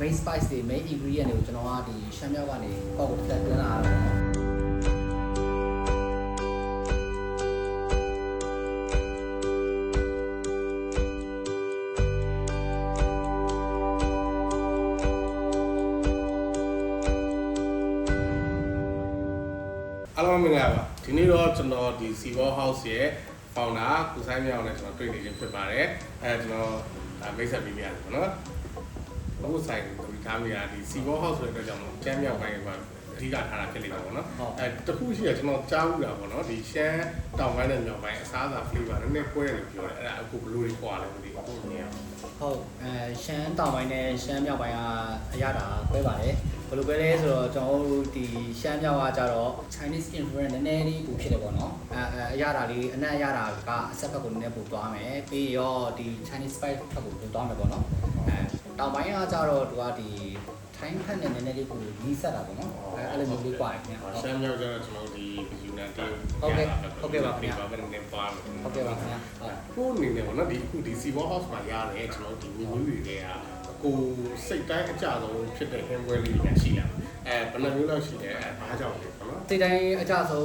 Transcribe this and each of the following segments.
main spice တွေ main ingredient တွေကိုကျွန်တော်ကဒီရှမ်းမြောက်ကနေပေါက်တက်သွင်းလာတာပေါ့နော်အားလုံးမင်္ဂလာပါဒီနေ့တော့ကျွန်တော်ဒီ Seawall House ရဲ့ founder ကိုဆိုင်မြောင်နဲ့ကျွန်တော်တွေ့နေခြင်းဖြစ်ပါတယ်ကျွန်တော်မိတ်ဆက်ပေးရတယ်ပေါ့နော်အခုဆိုင်ဒီကားမီယာဒီ Seawall House ဆိုတဲ့အတွက်ကြောင့်ကျမ်းမြောက်ပိုင်းမှာအဓိကထားတာဖြစ်နေပါပေါ့နော်တခုရှိရကျွန်တော်ကြားဘူးတာပေါ့နော်ဒီရှမ်းတောင်ပိုင်းနဲ့မြောက်ပိုင်းအစားအစာ flavor နည်းနည်းကွဲတယ်လို့ပြောတယ်အဲ့ဒါအခုဘယ်လိုကြီးကွာလဲမသိဘူးအခုမြင်ရဟုတ်ရှမ်းတောင်ပိုင်းနဲ့ရှမ်းမြောက်ပိုင်းကအရသာကွဲပါတယ်ဘယ်လိုပဲလဲဆိုတော့ကျွန်တော်တို့ဒီရှမ်းမြောက်ကကြတော့ Chinese influence နည်းနည်းလေးပိုဖြစ်တယ်ပေါ့နော်အရသာလေးအနက်အရသာကအဆက်ဘက်ကိုနည်းနည်းပိုသွားမယ်ပြီးရောဒီ Chinese spice ဘက်ကိုပိုသွားမယ်ပေါ့နော်တောင်ပိုင်းကကြတော့သူကဒီထိုင်းဖက်နဲ့နည်းနည်းလေးကိုနီးစပ်တာပေါ့နော်အဲ့လိုမျိုးလေးကွာတယ်ခင်ဗျာရှမ်းမြောက်ကျတော့ကျွန်တော်ဒီယူနန်တီဟုတ်ကဲ့ပါခင်ဗျာဟုတ်ကဲ့ပါခင်ဗျာဟုတ်ကဲ့ပါခင်ဗျာကိုအနေနဲ့ပေါ့နော်ဒီအခုဒီ Seawall House မှာရတယ်ကျွန်တော်ဒီမီနူးတွေကကိုစိတ်တိုင်းအကြဆုံးဖြစ်တဲ့ handware လေးတွေရှိလာဘယ်နှမျိုးလောက်ရှိလဲဘာကြောင့်လဲပေါ့နော်စိတ်တိုင်းအကြဆုံ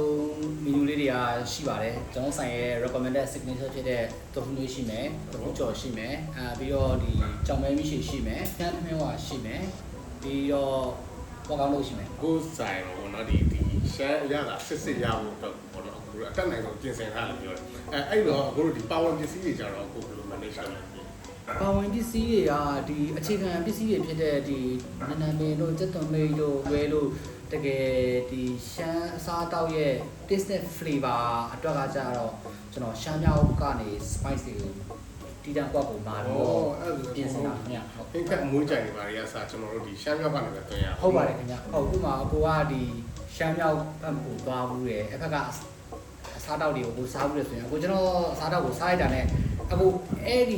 းမီနူးလေးတွေကရှိပါတယ်ကျွန်တော်ဆိုင်ရဲ့ recommended signature ဖြစ်တဲ့တိုဖူလေးရှိမယ်တိုဖူကြော်ရှိမယ်ပြီးတော့ဒီကြောင်မဲမီရှိရှိမယ်ကျန်းထမင်းဝါရှိမယ်ပြီးတော့ပေါ်ကောင်းလို့ရှိမယ်ကိုဆိုင်ပေါ့နော်ဒီရှမ်းအရသာစစ်ရဖို့တော့ပေါ့နော်အခုအတက်နိုင်ဆုံးပြင်ဆင်ထားလို့ပြောတယ်အဲ့တော့အခုတို့ဒီပါဝင်ပစ္စည်းတွေကြတော့အခုဘယ်လို manage လုပ်လဲပါဝင်ပစ္စည်းတွေကဒီအခြေခံပစ္စည်းတွေဖြစ်တဲ့ဒီနနမင်းတို့စက်သွန်မိတ်တို့ဝဲလို့တကယ်ဒီရှမ်းအစားတောက်ရဲ့ taste flavor အတွက်ကကြတော့ကျွန်တော်ရှမ်းမြောက်ကနေ spice တွေကိုတီးတန်းကွက်ကိုမာတော့ပြင်ဆင်တာခင်ဗျဟုတ်ခင်ဗျအမွေးကြိုင်တွေပါတွေကစားကျွန်တော်တို့ဒီရှမ်းမြောက်ကနေပဲတွင်ရဟုတ်ပါတယ်ခင်ဗျဟုတ်ဥပမာအကိုကဒီရှမ်းမြောက်ဘက်ကိုသွားဘူးတယ်အဖက်ကအစားတောက်တွေကိုကိုစားဘူးတယ်ဆိုရင်အကိုကျွန်တော်အစားတောက်ကိုစားလိုက်တာနဲ့အခုအဲ့ဒီ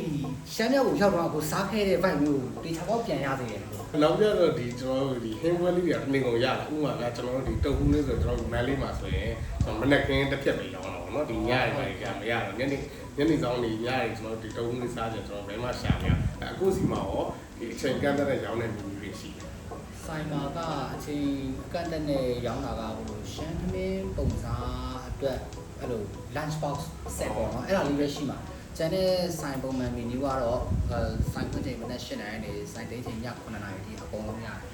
ရှမ်းမြောက်ကိုရောက်တော့အခုစားခဲ့တဲ့ vibe မျိုးတေချာပေါက်ပြန်ရသေးတယ်နောက်ပြတော့ဒီကျွန်တော်တို့ဒီ handware လေးတွေကတမင်ကုန်ရလာဥပမာကကျွန်တော်တို့ဒီတုပ်ဟူးလေးဆိုကျွန်တော်တို့မန်လေးမှာဆိုရင်မနက်ခင်းတစ်ဖြတ်ပဲရောင်းတော့ဗောနော်ဒီညရီပိုင်းကမရတော့ညနေဆောင်နေညရီကျွန်တော်တို့ဒီတုပ်ဟူးလေးစားကြကျွန်တော်ဘယ်မှရှာမရအခုစီမှာရောဒီအချိန်ကန့်တဲ့ရောင်းတဲ့မျိုးတွေရှိတယ်ဆိုင်မှာကအချိန်ကန့်တဲ့ရောင်းတာကဟိုရှမ်းသမင်းပုံစားအတွက်အဲ့လို lunch box set ပေါ့နော်အဲ့ဒါလေးပဲရှိမှာကျန်တဲ့ဆိုင်ပုံမှန်မီနူးကတော့ဆိုင်ဖွင့်ချိန်မနက်8:00နာရီနေဆိုင်တိတ်ချိန်ည9:00နာရီအထိအကုန်လုံးရတယ်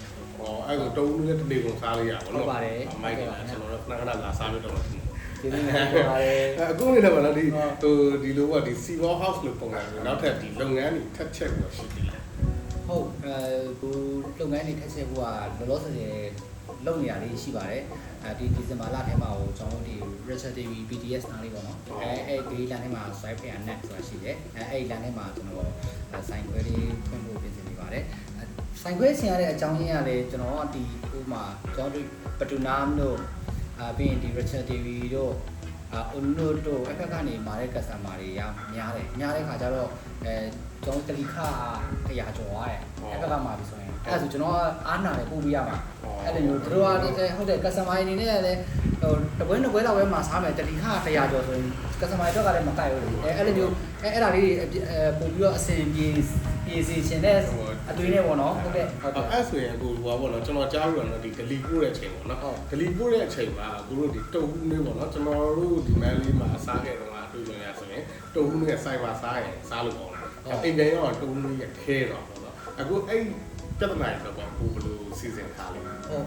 ။အဲ့ဒါတုံးလေးတစ်နေ့ကုန်စားလို့ရပါတော့။ဟုတ်ပါတယ်။မိုက်ကကျွန်တော်တို့ခဏလာစားလို့တော့ဒီနေ့ဟုတ်ပါတယ်။အခုနေတော့ဗောနော်ဒီလိုပေါ့ဒီ Seawall House လို့ပုံစံမျိုးနောက်ထပ်ဒီလုပ်ငန်းတွေထပ်ချက်ပြီးရှိသေးလား။ဟုတ်ကိုလုပ်ငန်းတွေထပ်ချက်ဖို့ကလောလောဆယ်လုပ်နေရလေးရှိပါတယ်ဒီဒီဇင်ဘာလထဲမှာကိုကျွန်တော်တို့ဒီ Richard TV BTS နားလေးပေါ့နော်အဲ့ဒီလမ်းထဲမှာ swipe fair net ဆိုတာရှိတယ်အဲ့ဒီလမ်းထဲမှာကျွန်တော်ဆိုင်ခွဲလေးဖွင့်ဖို့ပြင်ဆင်နေပါတယ်ဆိုင်ခွဲဆင်ရတဲ့အကြောင်းရင်းကလည်းကျွန်တော်ကဒီဥမာကျွန်တော်တို့ပတူနာမ်တို့ပြီးရင်ဒီ Richard TV တို့အွန်နိုတို့အဖက်ကနေမာတဲ့ customer တွေများတဲ့ခါကျတော့ကျွန်တော်တလီခ100ကျော်သွားတယ်အဖက်ကမှာပြီဆိုရင်အဲ့ဒါဆိုကျွန်တော်အားနာတယ်ပို့ပေးရမှာအဲ့လိုမျိုးတို့ကဟုတ်တယ် customer အနေနဲ့လည်းဟိုတပွဲလောက်ပဲမှာစားမယ်တလီခ100ကျော်ဆိုရင် customer တွေကလည်းမကိုက်ဘူးလေအဲ့လိုမျိုးအဲ့ဒါလေးပို့ပြီးတော့အဆင်ပြေစီရှင်တဲ့အသွေးနဲ့ပေါ့နော်ဟုတ်ကဲ့အဲ့ဆိုရင်အခုဟိုပါပေါ့နော်ကျွန်တော်ကြားလို့တော့ဒီ delete ပို့တဲ့အချိန်ပေါ့နော် delete ပို့တဲ့အချိန်မှာအခုတို့ဒီတုပ်ဟူးလေးပေါ့နော်ကျွန်တော်တို့ဒီမန်လေးမှာစားခဲ့တော့အတွေ့အကြုံရဆိုရင်တုပ်ဟူးလေးဆိုင်မှာစားရင်စားလို့ပေါ့နော်အိမ်ပြန်ရောက်တော့တုပ်ဟူးလေးရခဲတော့ပေါ့နော်အခုအဲ့ပြဿနာတွေတော့ကိုဘယ်လိုစီစဉ်ထားလဲဟုတ်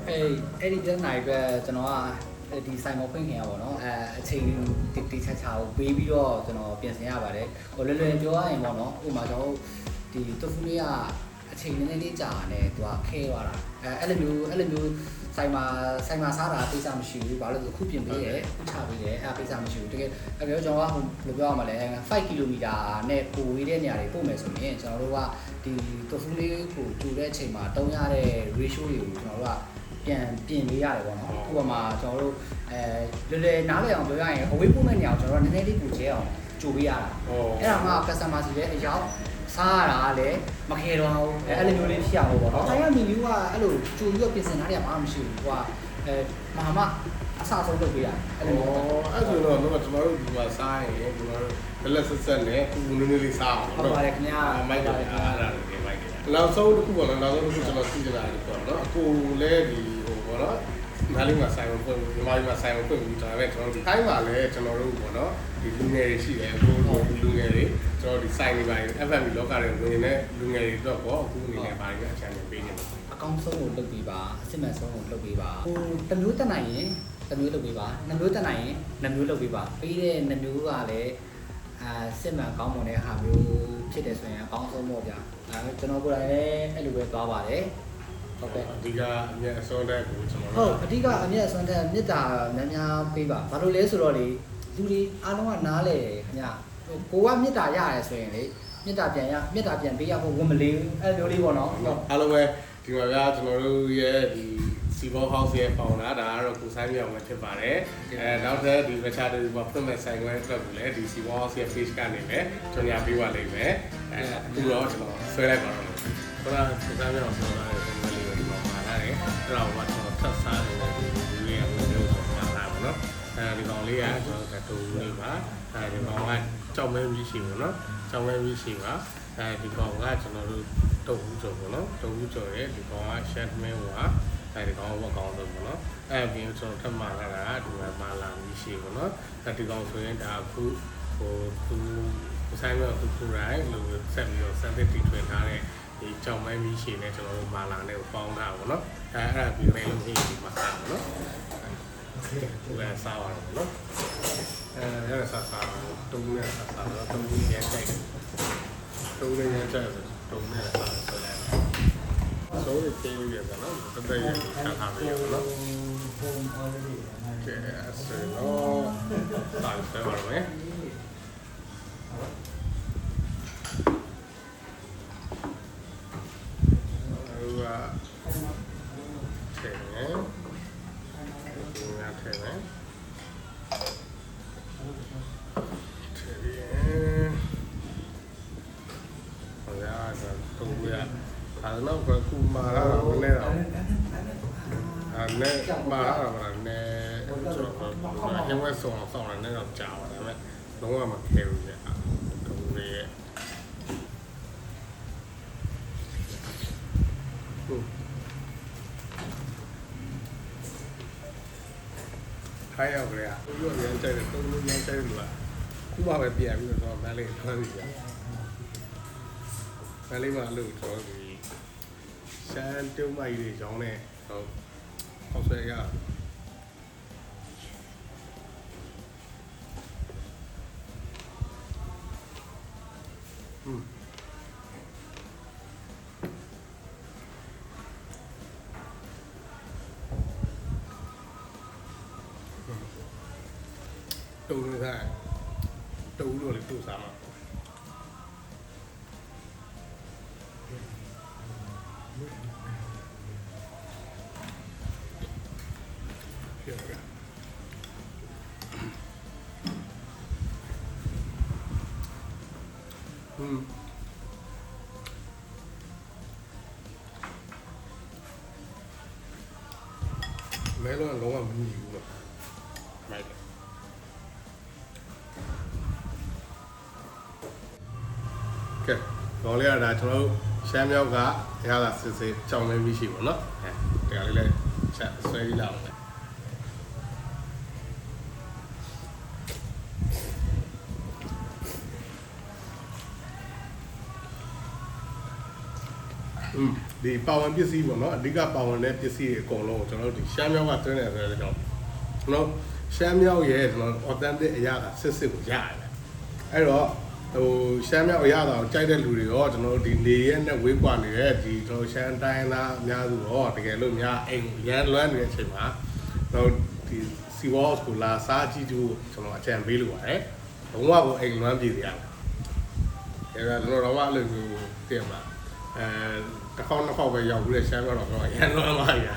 အဲ့ဒီပြဿနာတွေပဲကျွန်တော်ကဒီဆိုင်မဖွင့်ခင်ရပါတော့အချိန်တိချာကိုပေးပြီးတော့ကျွန်တော်ပြင်ဆင်ရပါတယ်ဟိုလွယ်လွယ်ပြောရရင်ပေါ့နော်ဥပမာကျွန်တော်ဒီတိုဖူလေးကအချိန်နည်းနည်းလေးကြာနေသူကခဲသွားတာအဲ့လိုမျိုးဆိုင်မှာစားတာပိတ်စားမရှိဘူးဘာလို့လဲဆိုခုပြင်ပေးတယ်ခုချပေးတယ်အဲ့ပိတ်စားမရှိဘူးတကယ်အဲ့ပြောကျွန်တော်ကဘယ်လိုပြောရမလဲ5 km နဲ့ပိုဝေးတဲ့နေရာတွေပို့မယ်ဆိုရင်ကျွန်တော်တို့ကဒီတိုဖူလေးကိုတူတဲ့အချိန်မှာတုံးရတဲ့ ratio တွေကိုကျွန်တော်တို့ကပြန်ပြင်ပေးရတယ်ပေါ့နော်ဥပမာကျွန်တော်တို့လွယ်နားလည်အောင်ပြောရရင်အဝေးပို့မဲ့နေရာကိုကျွန်တော်တို့နည်းနည်းလေးပို့ချဲအောင်ကြိုပေးရတာအဲ့ဒါမှ customer စီလည်းအရောက်စားရတာလည်းမခဲတော့ဘူးအဲ့လိုမျိုးလေးဖြစ်အောင်ပေါ့နော်။ဆိုင်ရမီနူးကအဲ့လိုကြိုပြီးတော့ပြင်ဆင်ထားတယ်မှမရှိဘူး။ဟိုကမအစဆုံးလုပ်ပေးရတယ်အဲ့လိုအဲ့ဆိုတော့ကျွန်တော်တို့ဒီမှာစားရင်ကျွန်တော်တို့ဘလက်ဆက်နဲ့ဦးနည်းနည်းလေးစားအောင်ဟုတ်ပါတယ်ခင်ဗျာမိုက်တယ်အားရတယ်မိုက်တယ် နောက်ဆုံးတစ်ခုပေါ့နော်နောက်ဆုံးတစ်ခုကျွန်တော်သိချင်တာပေါ့နော်အခုလည်းဒီဟိုပေါ့နော်နားလေးမှာဆိုင်ဖွင့်ပြီးမြန်မာပြည်မှာဆိုင်ဖွင့်ပြီးဒါပေမဲ့ကျွန်တော်ဒီတိုင်းမှာလည်းကျွန်တော်တို့ပေါ့နော်ဒီလူငယ်တွေရှိတယ်အခုလူငယ်တွေကျွန်တော်ဒီဆိုင်တွေပိုင်း FMB လောကတွေဝင်နေတဲ့လူငယ်တွေတော့ပေါ့အခုအနေနဲ့ဘာတွေအချမ်းပေးနေလဲအကောင့်ဆုံးကိုလုပ်ပေးပါအစစ်မှန်ဆုံးကိုလုပ်ပေးပါဟိုတစ်မျိုးတက်နိုင်ရင်တစ်မျိုးလုပ်ပေးပါနှစ်မျိုးတက်နိုင်ရင်နှစ်မျိုးလုပ်ပေးပါပြီးတဲ့နှစ်မျိုးကလည်းစစ်မှန်ကောင်းမွန်တဲ့ဟာမျိုးဖြစ်တယ်ဆိုရင်အကောင်းဆုံးပေါ့ဗျာကျွန်တော်ကိုယ်တိုင်လည်းအဲ့လိုပဲသွားပါတယ်ဟုတ်ကဲ့အဓိကအမြတ်အစွန်းတက်ကိုကျွန်တော်ဟုတ်အဓိကအမြတ်အစွန်းတက်မေတ္တာများများပေးပါဘာလို့လဲဆိုတော့လေလူတွေအားလုံးကနားလေခင်ဗျကိုကမေတ္တာရတယ်ဆိုရင်လေမေတ္တာပြန်ပေးရဖို့ဝန်မလေးအဲ့လိုလေးပေါ့နော်အားလုံးပဲဒီမှာဗျာကျွန်တော်တို့ရဲ့ဒီSivo House ရဲ့ founder ဒါကတော့ကိုဆိုင်မြောင်ပဲဖြစ်ပါတယ်နောက်ထပ်ဒီ Venture တွေမှာဖွင့်မဲ့ဆိုင်ခွဲအတွက်ကိုလည်းဒီ Sivo House ရဲ့ page ကနေလည်းကြော်ညာပေးပါလိမ့်မယ်အခုတော့ကျွန်တော်ဆွဲလိုက်ပါတော့မယ်ခုနကကိုဆိုင်မြောင်ပြောတာတဲ့ပုံလေးကိုဒီမှာမှာထားတယ်အဲ့တော့ကျွန်တော်ထပ်စားနေတဲ့ဒီလေးကမျိုးဆိုမှာလာပါတော့ဒီကောင်လေးကကျွန်တော်တူလေးပါဒီကောင်ကကြောက်မဲပြီးရှိဘူးเนาะကြောက်မဲပြီးရှိပါဒီကောင်ကကျွန်တော်တို့တုံးကျော်ပေါ့နော်တုံးကျော်ရဲ့ဒီကောင်က chef man ကဒီကောင်ဝက်ကောင်ဆိုပေါ့နော်ပြီးကျွန်တော်ထပ်မှာလာတာဒီမှာလာပြီးရှိပေါ့နော်ဒီကောင်ဆိုရင်ဒါအခုဟိုသူဆိုင်မှာသူရိုင်းလို့ဆက်ပြီးတော့စက်တစ်တီထွင်ထားတဲ့ဒီကြောင်မဲပြီးရှိနေကျွန်တော်တို့မာလာနဲ့ပေါင်းထားပါပေါ့နော်အဲ့ဒါပြီးလည်းလုံးကြီးဒီမှာစားပါနော်ဒီကစားပါတော့နော်ရစားတုံးနဲ့စားတော့တုံးကြီးရဲ့တိုက်တုံးနဲ့ရဲ့တိုက်တုံးနဲ့စားဆိုတယ်ဆိုရင်ကျေးဇူးရတယ်နော်တကယ်ရထားထားပြီနော်ကဲဆိုတော့စာစပါမယ်တော့ကူမာလာတော့လည်းတော့နဲ့မာလာတော့လည်းကျွန်တော်ရုံးဝဲဆောင်လည်းတော့ကြာပါတယ်မဲ့လုံးဝမခဲဘူးလေတုံးလေးရဲ့ထိုင်ရောက်ကြရဦးရောရမ်းကြိုက်တယ်တုံးလေးရမ်းကြိုက်လို့ခုမှပဲပြန်ပြီးတော့မန်းလေးထွန်းပြီးပြန်မန်းလေးမှလို့တော့ရှမ်းတုံးမကြီးတွေရောင်းနေဟုတ်ဟောက်ဆွဲရတုံးလို့စားတုံးလို့လေသူ့စားမှာမဲလုံးလုံးဝမမြည်ဘူးလို့မိုက်တယ်ကဲတော့လေဒါကျွန်တော်တို့ရှမ်းမြောက်ကရတာစစ်စစ်ကြောင်မဲပြီးရှိပါတော့တရားလေးလည်းချက်ဆွဲပြီးလာအောင်ဒီပါဝင်ပစ္စည်းပေါ့နော်အဓိကပါဝင်တဲ့ပစ္စည်းတွေအကုန်လုံးကျွန်တော်တို့ဒီရှမ်းမြောက်ကတွင်းနေဆိုတဲ့ကြောင့်ကျွန်တော်ရှမ်းမြောက်ရဲ့ကျွန်တော် authentic အရာကစစ်စစ်ကိုရတယ်အဲ့တော့ဟိုရှမ်းမြောက်အရာတော်ကြိုက်တဲ့လူတွေရောကျွန်တော်တို့ဒီနေရက်နဲ့ဝေးကွာနေတဲ့ဒီကျွန်တော်ရှမ်းတိုင်းသားအများစုရောတကယ်လို့များအိမ်ရန်လွမ်းနေတဲ့အချိန်မှာတော့ဒီ Sivo House ကိုလာစားကြည့်ကြကျွန်တော်အကြံပေးလို့ပါတယ်ဘုံကကိုအိမ်လွမ်းပြည်စီရတယ်အဲ့ဒါကျွန်တော်တော့အဲ့လိုမျိုးတင်ပါတစ်ခေါက်နှစ်ခေါက်ပဲရောက်ပြီးတဲ့ရှမ်းတော့တော့ရန်လွမ်းပါရ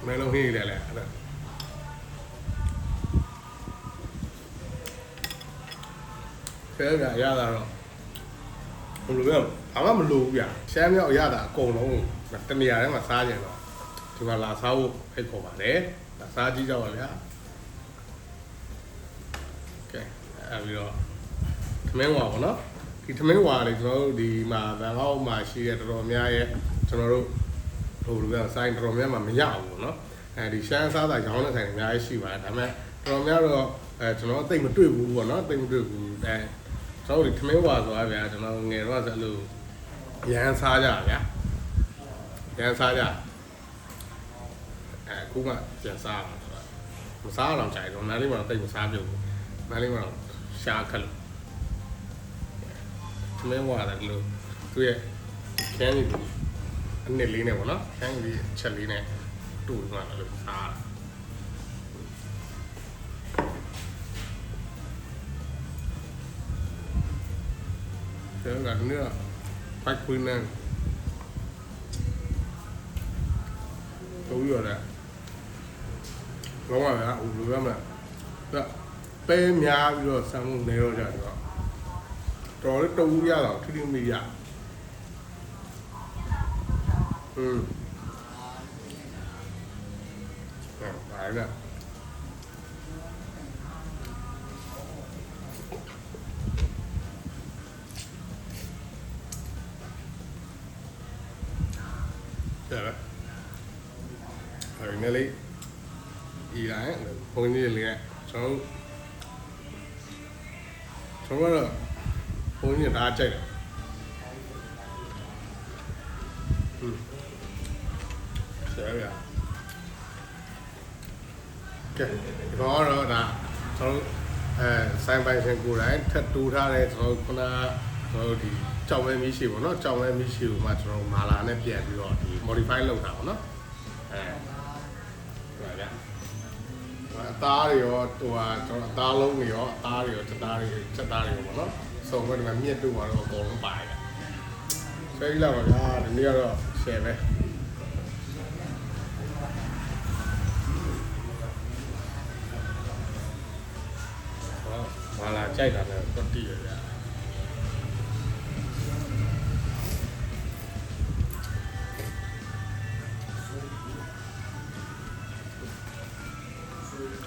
မဲလုံးဟင်းရတယ်လေအဲ့ဒါဆဲကရတာတော့ဘယ်လိုလဲဘာမှမလိုဘူးဗျရှမ်းမြောက်ရတာအကုန်လုံးတနေရာထဲမှာစားကြတယ်တော့ဒီမှာလာစားဖို့ဖိတ်ခေါ်ပါတယ် စားကြည့်ကြပါဗျာကဲအဲ့ပြီးတော့သမင်းဝါပေါ့နော်ဒီသမင်းဝါလေကျွန်တော်တို့ဒီမှာဘန်ကောက်မှာရှိတဲ့တော်တော်များရဲ့ကျွန်တော်တို့ဟိုလိုပြောဆိုင်တော်တော်များမှာမရဘူးပေါ့နော်အဲဒီရှမ်းစားတာရောင်းတဲ့ဆိုင်တွေအများကြီးရှိပါတယ်ဒါပေမဲ့တော်တော်များတော့ကျွန်တော်သိမတွေ့ဘူးပေါ့နော်သိမတွေ့ဘူးကျွန်တော်တို့ဒီသမင်းဝါဆိုတာဗျာကျွန်တော်ငယ်တော့ဆိုလို့ရန်စားကြဗျာရန်စားကြအခုမှပြန်စားမှာဆိုတာမစားတော့ကြိုက်တော့နားလေးမှာတော့တိတ်မစားပြုတ်ဘူးနားလေးမှာတော့ရှားခက်လို့သမင်းဝါတယ်လို့သူရဲ့ခန်းကြီးအနစ်လေးနဲ့ပေါ့နော်ခန်းကြီးချက်လေးနဲ့တူသွားတယ်လို့စားတယ်ဒါကလည်းဖိုက်ပွင်းနေတို့ရတယ်လုံးဝဗျာဟိုလိုရမှာပဲများပြီးတော့ဆမ်းမှုနေတော့ကြတော့တော်လေးတူရတော့ထိထိမိရပါလားတယ်အဲ့ဒီလေး依然ဘုန်းကြီးလေးကျွန်တော်ကတော့ဘုန်းကြီးဒါကြိုက်တယ်ဆရာကဲဒီတော့ဒါကျွန်တော်ဆိုင်ပိုင်ရှင်ကိုယ်တိုင်ထပ်တူထားတဲ့ကျွန်တော်ခုနကျွန်တော်ဒီကြောင်မဲမီးရှိပေါ့နော်ကြောင်မဲမီးရှိကိုမှကျွန်တော်မာလာနဲ့ပြန်ပြီးတော့ဒီ modify လုပ်တာပေါ့နော်ဟုတ်ပါဗျာအသားတွေရောဟိုဟာကျွန်တော်အသားလုံးတွေရောအသားတွေရောချက်သားတွေပေါ့နော်စုံခွင့်ဒီမှာမြင့်တူပါတော့အကုန်လုံးပါတယ်ဆွဲကြည့်လိုက်ပါဗျာဒီနေ့ကတော့ share ပဲမာလာကြိုက်တာလည်းတော့တည်ရဗျာ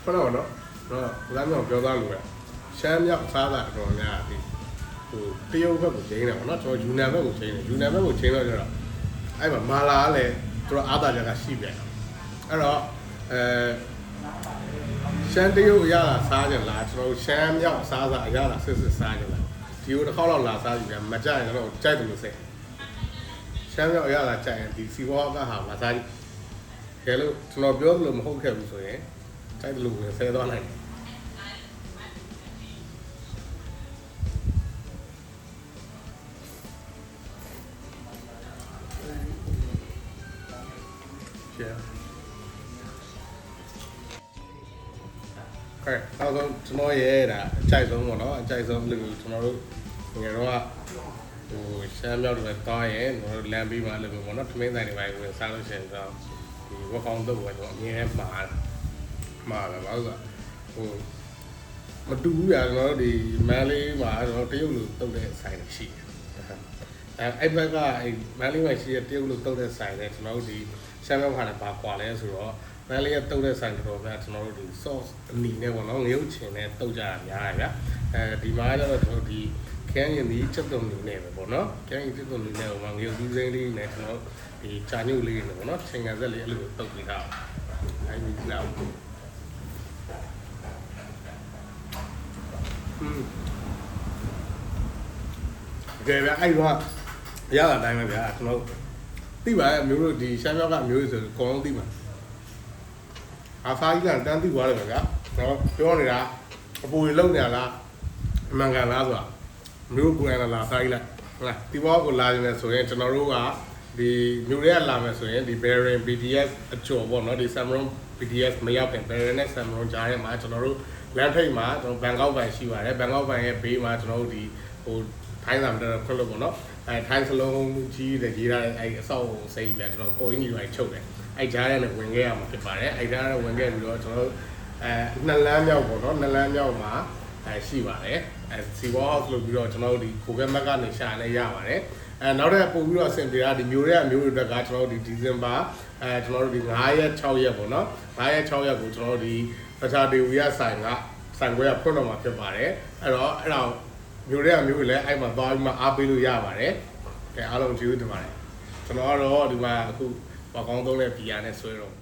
ခဏတော့လမ်းမြောက်ပြောသားလို့ပဲရှမ်းမြောက်စားတာတော်များပြီဟိုတရုတ်ဘက်ကိုချိန်တယ်ပေါ့နော်ကျွန်တော်ယူနန်ဘက်ကိုချိန်တယ်ယူနန်ဘက်ကိုချိန်တော့ကျတော့အဲ့မှာမာလာကလည်းကျွန်တော်အားသာကြတာရှိပြန်အဲ့တော့ရှမ်းတရုတ်အရသာစားကြလားကျွန်တော်ရှမ်းမြောက်စားတာအရသာစစ်စားကြလားဒီလိုတစ်ခေါက်တော့လာစားကြည့်တယ်မကြိုက်ရင်တော့ကြိုက်တယ်လို့ဆက်ရှမ်းမြောက်အရသာကြိုက်ရင်ဒီစီဘောကဟာမစားကြည့်ခဲလို့ကျွန်တော်ပြောလို့မဟုတ်ခဲ့ဘူးဆိုရင်ကြိုက်တယ်လို့ဆဲသွားနိုင်တယ်အဲ့တော့ကျွန်တော်ရဲ့ဒါအကြိုက်ဆုံးပေါ့နော်အကြိုက်ဆုံးလူကျွန်တော်တို့ငယ်တော့ဟိုရှမ်းမြောက်တွေတောင်းရင်ကျွန်တော်တို့လမ်းပြီးမှလို့ပေါ့နော်ထမင်းဆိုင်တွေပဲဝင်စားလို့ရှိရင်တော့ဒီဝက်ကောင်တော့ကျွန်တော်အမြဲမှာပဲဘာလို့ဟိုမတူဘူးရကျွန်တော်တို့ဒီမန်လေးမှာကျွန်တော်တရုတ်လူတုတ်တဲ့ဆိုင်ရှိတယ်အဲ့ဘက်ကအဲ့မန်လေးမှာရှိတဲ့တရုတ်လူတုတ်တဲ့ဆိုင်နဲ့ကျွန်တော်တို့ဒီရှမ်းမြောက်ခါနဲ့ပါကွာလဲဆိုတော့မန်လေးကတုတ်တဲ့ဆိုင်တော်ဗျာကျွန်တော်တို့ဒီ sauce အနီနဲ့ပေါ့နော်ငရုတ်ချင်နဲ့တုတ်ကြတာများတယ်ဗျာဒီမှာကျတော့ကျွန်တော်ဒီခန်းရင်ဒီချက်တုံနေနဲ့ပဲပေါ့နော်ခန်းရင်ချက်တုံနေနဲ့ဟိုမှာငရုတ်ဒီစိမ့်လေးနဲ့ကျွန်တော်ဒီချာညုတ်လေးနဲ့ပေါ့နော်ချိန်ငံဆက်လေးအဲ့လိုတုတ်ပြီးတာအဲ့ဒီလောက်ကဲဗျာအဲ့တော့ရတာတိုင်းပဲဗျာကျွန်တော်သိပါရဲ့မျိုးတို့ဒီရှမ်းမြောက်ကအမျိုးဆိုအကုန်လုံးသိမှာအားစားကြီးကတန်းသိသွားတယ်ဗျာတော့ပြောနေတာအပူကြီးလုံနေလားအမှန်ကန်လားဆိုတာမျိုးကိုယ်ကလာစားကြီးလိုက်ဟုတ်လားဒီဘောကိုလာနေတယ်ဆိုရင်ကျွန်တော်တို့ကဒီမျိုးတွေကလာမယ်ဆိုရင်ဒီ Baron BTS အကျော်ပေါ့နော်ဒီ Samron BTS မရောက်ခင် Baron နဲ့ Samron ကြားထဲမှာကျွန်တော်တို့လမ်းထိပ်မှာကျွန်တော်ဘန်ကောက်ဘန်ရှိပါတယ်ဘန်ကောက်ဘန်ရဲ့ဘေးမှာကျွန်တော်တို့ဒီဟိုထိုင်းဆောင်တော့ခွင့်လို့ပေါ့နော်ထိုင်းစလုံးကြီးတဲ့ကြီးထားတဲ့အဲ့အဆောက်စိမ့်ပြန်ကျွန်တော်ကိုအင်းကြီးပိုင်းချုပ်တယ်အဲ့ကြားထဲနဲ့ဝင်ခဲ့ရမှာဖြစ်ပါတယ်အဲ့ကြားထဲဝင်ခဲ့ပြီးတော့ကျွန်တော်နှစ်လမ်းမြောက်ပေါ့နော်နှစ်လမ်းမြောက်မှာရှိပါတယ်စီဘောဟောက်ဆိုပြီးတော့ကျွန်တော်တို့ဒီကိုကက်မက်ကနေရှာနေရပါတယ် နောက်တဲ့ပို့ပြီးတော့အဆင်ပြေတာဒီမျိုးတွေကမျိုးတွေတက်ကကျွန်တော်တို့ဒီဇင်ဘာကျွန်တော်တို့ဒီ9ရက်6ရက်ပေါ့နော်9ရက်6ရက်ကိုကျွန်တော်တို့ဒီပချာဒေဝီရဆိုင်ခွဲကဖွင့်တော့မှာဖြစ်ပါတယ်အဲ့တော့မျိုးတွေကမျိုးတွေလည်းအဲ့မှာသွားပြီးမှအားပေးလို့ရပါတယ်အားလုံးကျေးဇူးတင်ပါတယ်ကျွန်တော်ကတော့ဒီမှာအခုဘာကောင်းသုံးတဲ့ဘီယာနဲ့ဆွဲတော့